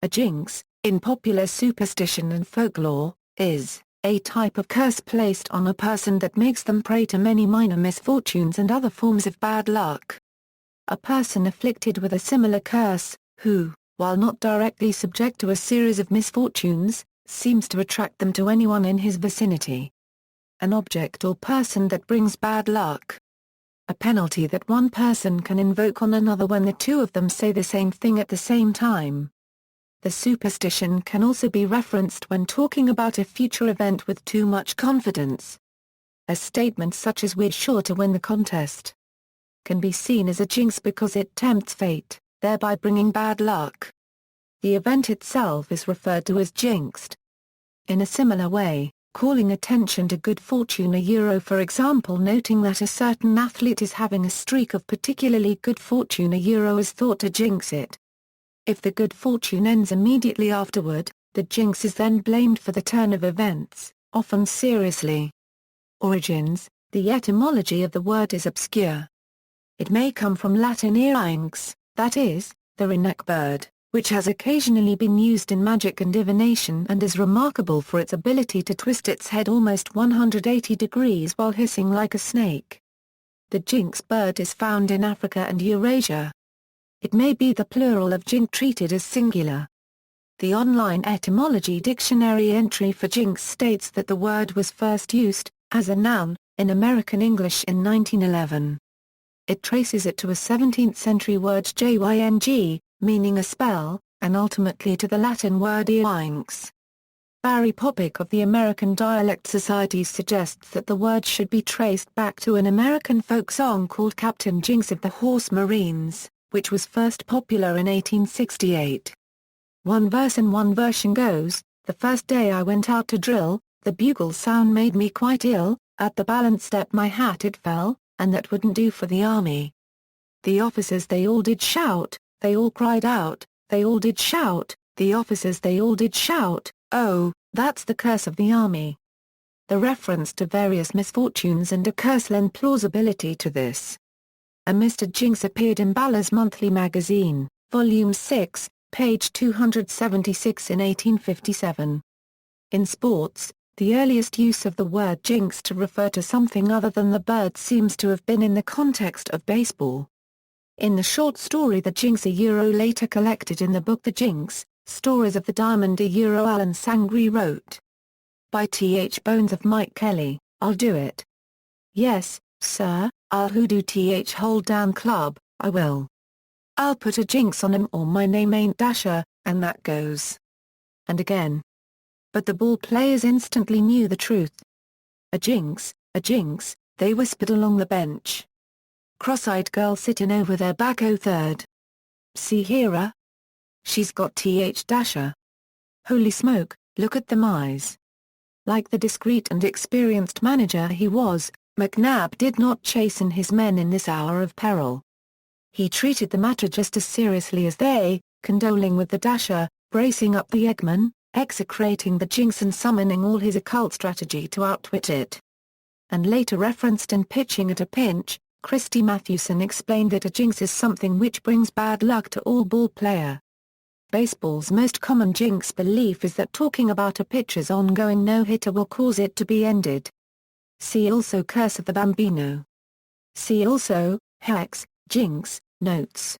A jinx, in popular superstition and folklore, is a type of curse placed on a person that makes them prey to many minor misfortunes and other forms of bad luck. A person afflicted with a similar curse, who, while not directly subject to a series of misfortunes, seems to attract them to anyone in his vicinity. An object or person that brings bad luck. A penalty that one person can invoke on another when the two of them say the same thing at the same time. The superstition can also be referenced when talking about a future event with too much confidence. A statement such as "we're sure to win the contest" can be seen as a jinx because it tempts fate, thereby bringing bad luck. The event itself is referred to as jinxed. In a similar way, calling attention to good fortune for example, noting that a certain athlete is having a streak of particularly good fortune is thought to jinx it. If the good fortune ends immediately afterward, the jinx is then blamed for the turn of events, often seriously. Origins: the etymology of the word is obscure. It may come from Latin Jinx, that is, the wren-neck bird, which has occasionally been used in magic and divination and is remarkable for its ability to twist its head almost 180 degrees while hissing like a snake. The jinx bird is found in Africa and Eurasia. It may be the plural of jink treated as singular. The online etymology dictionary entry for jinx states that the word was first used, as a noun, in American English in 1911. It traces it to a 17th-century word jyng, meaning a spell, and ultimately to the Latin word jinx. Barry Popick of the American Dialect Society suggests that the word should be traced back to an American folk song called Captain Jinx of the Horse Marines, which was first popular in 1868. One verse and one version goes, "The first day I went out to drill, the bugle sound made me quite ill, at the balance step my hat it fell, and that wouldn't do for the army. The officers they all did shout, they all cried out, they all did shout, the officers they all did shout, oh, that's the curse of the army." The reference to various misfortunes and a curse lend plausibility to this. A Mr. Jinx appeared in Balor's Monthly Magazine, Volume 6, page 276 in 1857. In sports, the earliest use of the word jinx to refer to something other than the bird seems to have been in the context of baseball. In the short story The Jinx later collected in the book The Jinx, Stories of the Diamond Alan Sangri wrote. By Th Bones of Mike Kelly, "I'll do it. Yes, sir, I'll hoodoo th hold down club, I will. I'll put a jinx on 'em or my name ain't Dasher," and that goes. And again. But the ball players instantly knew the truth. A jinx, they whispered along the bench. Cross-eyed girl sittin' over there back o' third. See here her? She's got th Dasher. Holy smoke, look at them eyes. Like the discreet and experienced manager he was, McNabb did not chasten his men in this hour of peril. He treated the matter just as seriously as they, condoling with the Dasher, bracing up the Eggman, execrating the jinx and summoning all his occult strategy to outwit it. And later referenced in Pitching at a Pinch, Christy Mathewson explained that a jinx is something which brings bad luck to all ball player. Baseball's most common jinx belief is that talking about a pitcher's ongoing no-hitter will cause it to be ended. See also Curse of the Bambino. See also, Hex, Jinx, Notes.